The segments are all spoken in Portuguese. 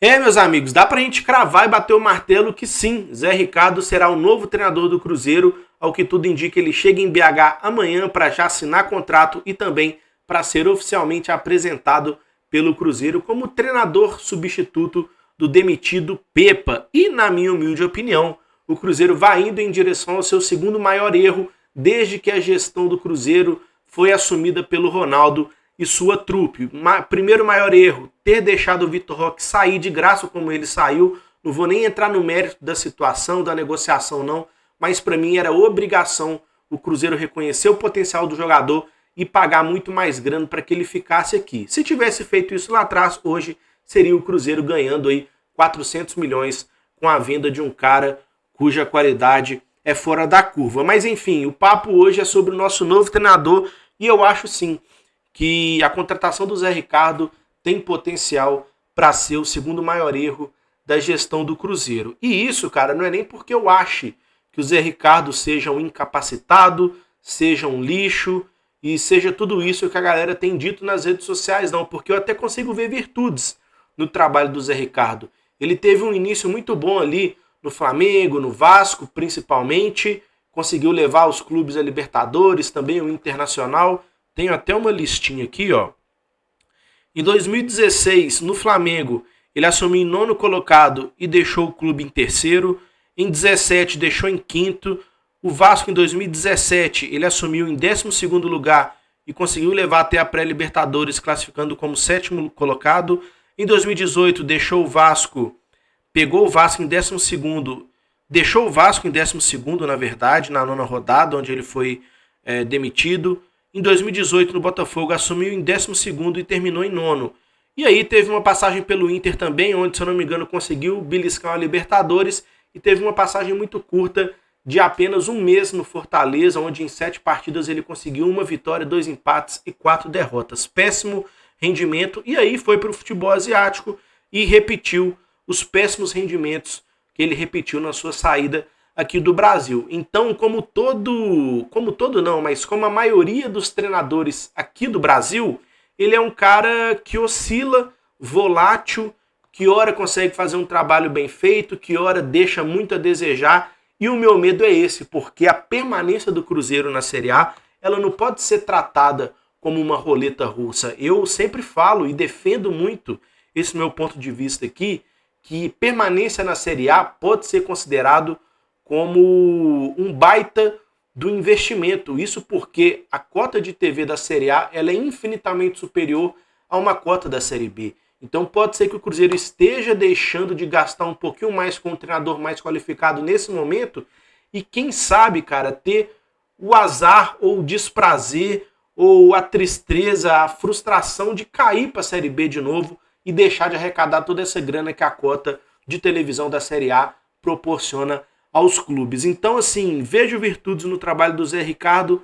Meus amigos, dá pra gente cravar e bater o martelo que sim, Zé Ricardo será o novo treinador do Cruzeiro. Ao que tudo indica, ele chega em BH amanhã para já assinar contrato e também para ser oficialmente apresentado pelo Cruzeiro como treinador substituto do demitido Pepa. E, na minha humilde opinião, o Cruzeiro vai indo em direção ao seu segundo maior erro desde que a gestão do Cruzeiro foi assumida pelo Ronaldo e sua trupe. Primeiro maior erro, ter deixado o Vitor Roque sair de graça como ele saiu. Não vou nem entrar no mérito da situação, da negociação não, mas para mim era obrigação o Cruzeiro reconhecer o potencial do jogador e pagar muito mais grana para que ele ficasse aqui. Se tivesse feito isso lá atrás, hoje seria o Cruzeiro ganhando aí 400 milhões com a venda de um cara cuja qualidade é fora da curva. Mas enfim, o papo hoje é sobre o nosso novo treinador e eu acho sim que a contratação do Zé Ricardo tem potencial para ser o segundo maior erro da gestão do Cruzeiro. E isso, cara, não é nem porque eu ache que o Zé Ricardo seja um incapacitado, seja um lixo e seja tudo isso que a galera tem dito nas redes sociais, não, porque eu até consigo ver virtudes no trabalho do Zé Ricardo. Ele teve um início muito bom ali no Flamengo, no Vasco, principalmente, conseguiu levar os clubes a Libertadores, também o Internacional. Tenho até uma listinha aqui, ó. Em 2016, no Flamengo, ele assumiu em nono colocado e deixou o clube em terceiro. Em 17, deixou em quinto. O Vasco, em 2017, ele assumiu em 12º lugar e conseguiu levar até a pré-Libertadores, classificando como sétimo colocado. Em 2018, pegou o Vasco em 12º, deixou o Vasco em 12º, na verdade, na nona rodada, onde ele foi demitido. Em 2018, no Botafogo, assumiu em 12º e terminou em nono. E aí teve uma passagem pelo Inter também, onde, se eu não me engano, conseguiu beliscar a Libertadores. E teve uma passagem muito curta, de apenas um mês no Fortaleza, onde em 7 partidas ele conseguiu 1 vitória, 2 empates e 4 derrotas. Péssimo rendimento. E aí foi para o futebol asiático e repetiu os péssimos rendimentos que ele repetiu na sua saída aqui do Brasil. Então, como a maioria dos treinadores aqui do Brasil, ele é um cara que oscila, volátil, que ora consegue fazer um trabalho bem feito, que ora deixa muito a desejar, e o meu medo é esse, porque a permanência do Cruzeiro na Série A, ela não pode ser tratada como uma roleta russa. Eu sempre falo e defendo muito esse meu ponto de vista aqui, que permanência na Série A pode ser considerado como um baita do investimento. Isso porque a cota de TV da Série A ela é infinitamente superior a uma cota da Série B. Então pode ser que o Cruzeiro esteja deixando de gastar um pouquinho mais com um treinador mais qualificado nesse momento e quem sabe, cara, ter o azar ou o desprazer ou a tristeza, a frustração de cair para a Série B de novo e deixar de arrecadar toda essa grana que a cota de televisão da Série A proporciona aos clubes. Então, assim, vejo virtudes no trabalho do Zé Ricardo,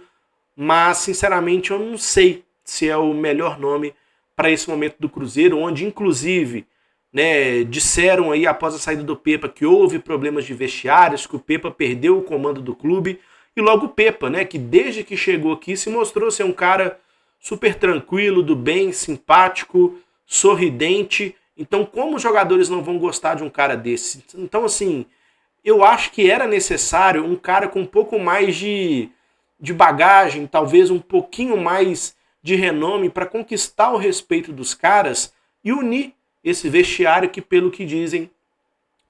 mas, sinceramente, eu não sei se é o melhor nome para esse momento do Cruzeiro, onde, inclusive, né, disseram aí após a saída do Pepa que houve problemas de vestiários, que o Pepa perdeu o comando do clube, e logo o Pepa, né, que desde que chegou aqui se mostrou ser um cara super tranquilo, do bem, simpático, sorridente. Então, como os jogadores não vão gostar de um cara desse? Então, assim, eu acho que era necessário um cara com um pouco mais de bagagem, talvez um pouquinho mais de renome para conquistar o respeito dos caras e unir esse vestiário que, pelo que dizem,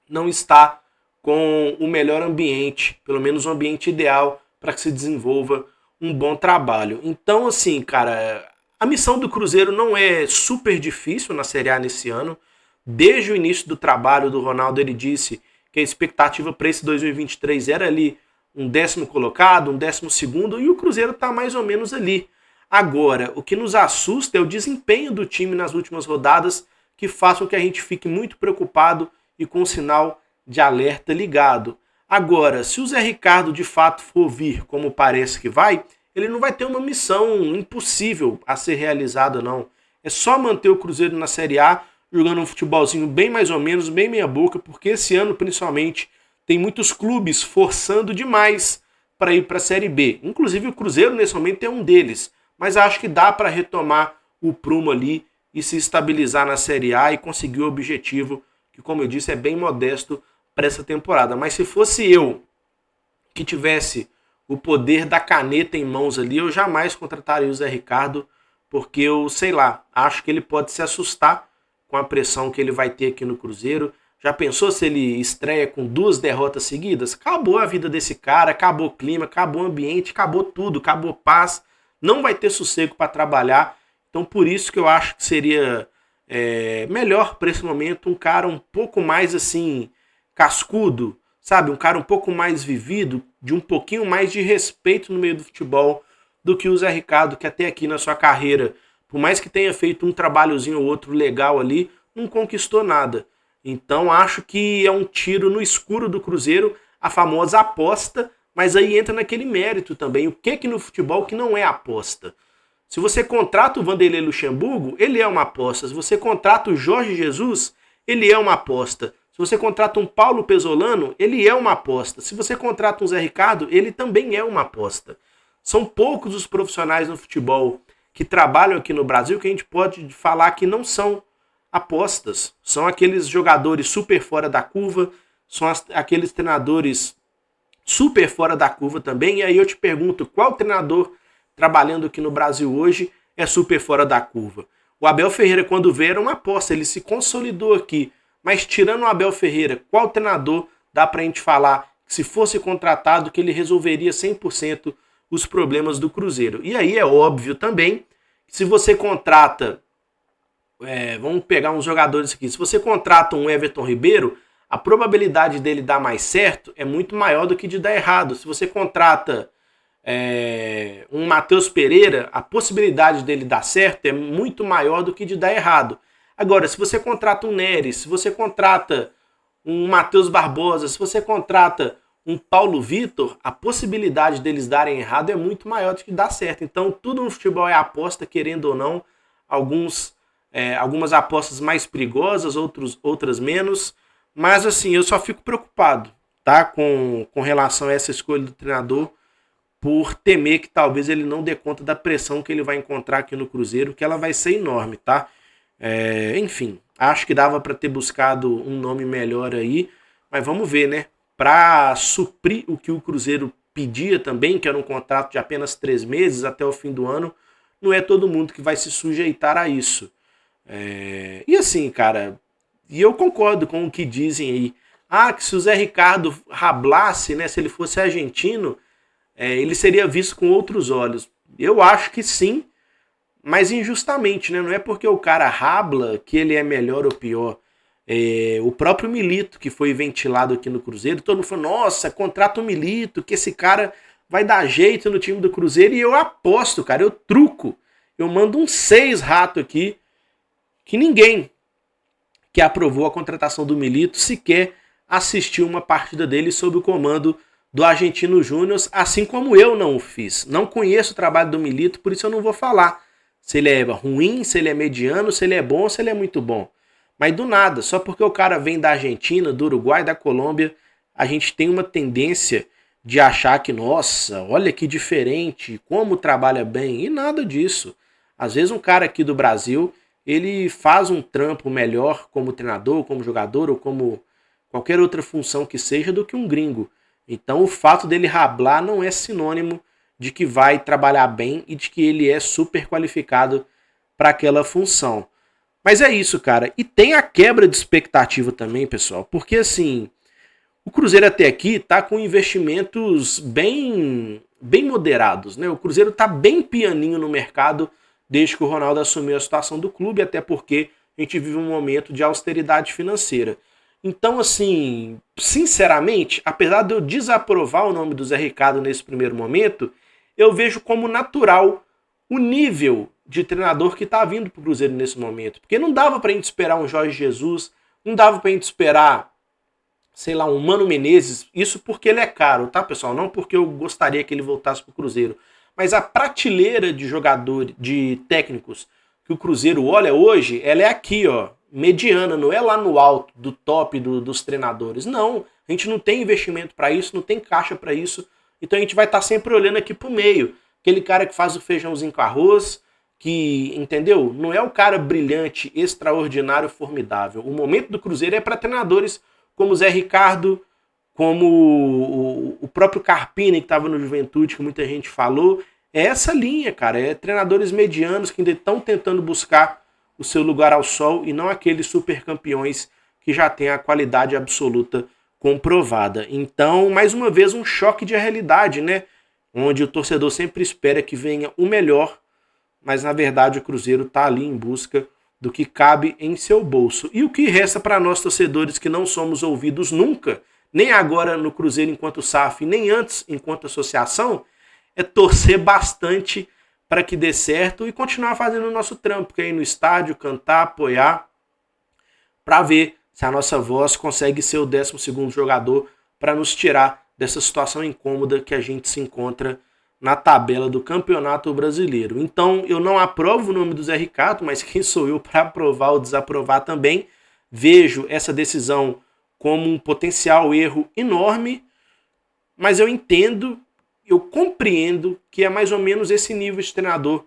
não está com o melhor ambiente, pelo menos um ambiente ideal para que se desenvolva um bom trabalho. Então, assim, cara, a missão do Cruzeiro não é super difícil na Série A nesse ano. Desde o início do trabalho do Ronaldo, ele disse que a expectativa para esse 2023 era ali um 10º colocado, um 12º, e o Cruzeiro está mais ou menos ali. Agora, o que nos assusta é o desempenho do time nas últimas rodadas, que faz com que a gente fique muito preocupado e com o sinal de alerta ligado. Agora, se o Zé Ricardo de fato for vir como parece que vai, ele não vai ter uma missão impossível a ser realizada, não. É só manter o Cruzeiro na Série A, jogando um futebolzinho bem mais ou menos, bem meia boca, porque esse ano, principalmente, tem muitos clubes forçando demais para ir para a Série B. Inclusive o Cruzeiro, nesse momento, é um deles. Mas acho que dá para retomar o prumo ali e se estabilizar na Série A e conseguir o objetivo que, como eu disse, é bem modesto para essa temporada. Mas se fosse eu que tivesse o poder da caneta em mãos ali, eu jamais contrataria o Zé Ricardo, porque eu, sei lá, acho que ele pode se assustar com a pressão que ele vai ter aqui no Cruzeiro. Já pensou se ele estreia com 2 derrotas seguidas? Acabou a vida desse cara, acabou o clima, acabou o ambiente, acabou tudo, acabou paz. Não vai ter sossego para trabalhar. Então por isso que eu acho que seria melhor para esse momento um cara um pouco mais assim, cascudo, sabe? Um cara um pouco mais vivido, de um pouquinho mais de respeito no meio do futebol do que o Zé Ricardo, que até aqui na sua carreira, por mais que tenha feito um trabalhozinho ou outro legal ali, não conquistou nada. Então acho que é um tiro no escuro do Cruzeiro, a famosa aposta, mas aí entra naquele mérito também. O que no futebol que não é aposta? Se você contrata o Vanderlei Luxemburgo, ele é uma aposta. Se você contrata o Jorge Jesus, ele é uma aposta. Se você contrata um Paulo Pesolano, ele é uma aposta. Se você contrata um Zé Ricardo, ele também é uma aposta. São poucos os profissionais no futebol que trabalham aqui no Brasil que a gente pode falar que não são apostas. São aqueles jogadores super fora da curva, são aqueles treinadores super fora da curva também. E aí eu te pergunto, qual treinador trabalhando aqui no Brasil hoje é super fora da curva? O Abel Ferreira, quando veio, era uma aposta, ele se consolidou aqui. Mas tirando o Abel Ferreira, qual treinador dá pra gente falar que se fosse contratado que ele resolveria 100% os problemas do Cruzeiro? E aí é óbvio também que se você contrata, vamos pegar uns jogadores aqui, se você contrata um Everton Ribeiro, a probabilidade dele dar mais certo é muito maior do que de dar errado. Se você contrata um Matheus Pereira, a possibilidade dele dar certo é muito maior do que de dar errado. Agora, se você contrata um Neres, se você contrata um Matheus Barbosa, se você contrata um Paulo Vitor, a possibilidade deles darem errado é muito maior do que dar certo. Então, tudo no futebol é aposta, querendo ou não. Algumas apostas mais perigosas, outras menos. Mas, assim, eu só fico preocupado, tá? Com relação a essa escolha do treinador, por temer que talvez ele não dê conta da pressão que ele vai encontrar aqui no Cruzeiro, que ela vai ser enorme, tá? Enfim, acho que dava para ter buscado um nome melhor aí, mas vamos ver, né? Para suprir o que o Cruzeiro pedia também, que era um contrato de apenas 3 meses até o fim do ano, não é todo mundo que vai se sujeitar a isso. E assim, cara, e eu concordo com o que dizem aí. Que se o Zé Ricardo rablasse, né, se ele fosse argentino, ele seria visto com outros olhos. Eu acho que sim, mas injustamente, né? Não é porque o cara rabla que ele é melhor ou pior. O próprio Milito, que foi ventilado aqui no Cruzeiro, todo mundo falou, nossa, contrata o Milito, que esse cara vai dar jeito no time do Cruzeiro. E eu aposto, cara, eu truco. Eu mando um 6 rato aqui, que ninguém que aprovou a contratação do Milito sequer assistiu uma partida dele sob o comando do Argentino Júnior, assim como eu não o fiz. Não conheço o trabalho do Milito, por isso eu não vou falar se ele é ruim, se ele é mediano, se ele é bom, se ele é muito bom. Mas do nada, só porque o cara vem da Argentina, do Uruguai, da Colômbia, a gente tem uma tendência de achar que, nossa, olha que diferente, como trabalha bem, e nada disso. Às vezes um cara aqui do Brasil, ele faz um trampo melhor como treinador, como jogador, ou como qualquer outra função que seja, do que um gringo. Então o fato dele rablar não é sinônimo de que vai trabalhar bem e de que ele é super qualificado para aquela função. Mas é isso, cara. E tem a quebra de expectativa também, pessoal. Porque assim, o Cruzeiro até aqui tá com investimentos bem moderados, né? O Cruzeiro tá bem pianinho no mercado desde que o Ronaldo assumiu a situação do clube, até porque a gente vive um momento de austeridade financeira. Então, assim, sinceramente, apesar de eu desaprovar o nome do Zé Ricardo nesse primeiro momento, eu vejo como natural o nível de treinador que está vindo para o Cruzeiro nesse momento. Porque não dava para a gente esperar um Jorge Jesus, não dava para a gente esperar, sei lá, um Mano Menezes, isso porque ele é caro, tá, pessoal? Não porque eu gostaria que ele voltasse para o Cruzeiro. Mas a prateleira de jogadores, de técnicos que o Cruzeiro olha hoje, ela é aqui, ó, mediana, não é lá no alto do top dos treinadores. Não, a gente não tem investimento para isso, não tem caixa para isso. Então a gente vai estar sempre olhando aqui pro meio. Aquele cara que faz o feijãozinho com arroz, que, entendeu? Não é o cara brilhante, extraordinário, formidável. O momento do Cruzeiro é para treinadores como o Zé Ricardo, como o próprio Carpini, que estava no Juventude, que muita gente falou. É essa linha, cara. É treinadores medianos que ainda estão tentando buscar o seu lugar ao sol e não aqueles super campeões que já têm a qualidade absoluta comprovada. Então, mais uma vez, um choque de realidade, né? Onde o torcedor sempre espera que venha o melhor, mas na verdade o Cruzeiro está ali em busca do que cabe em seu bolso. E o que resta para nós torcedores que não somos ouvidos nunca, nem agora no Cruzeiro enquanto SAF, nem antes enquanto associação, é torcer bastante para que dê certo e continuar fazendo o nosso trampo, que é ir no estádio, cantar, apoiar, para ver se a nossa voz consegue ser o 12º jogador para nos tirar dessa situação incômoda que a gente se encontra na tabela do Campeonato Brasileiro. Então, eu não aprovo o nome do Zé Ricardo, mas quem sou eu para aprovar ou desaprovar também? Vejo essa decisão como um potencial erro enorme, mas eu entendo, eu compreendo que é mais ou menos esse nível de treinador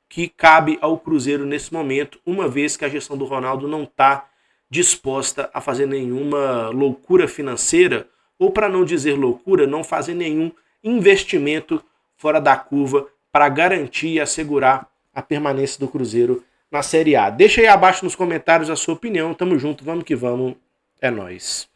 que cabe ao Cruzeiro nesse momento, uma vez que a gestão do Ronaldo não está disposta a fazer nenhuma loucura financeira, ou para não dizer loucura, não fazer nenhum investimento fora da curva para garantir e assegurar a permanência do Cruzeiro na Série A. Deixa aí abaixo nos comentários a sua opinião. Tamo junto, vamos que vamos. É nóis.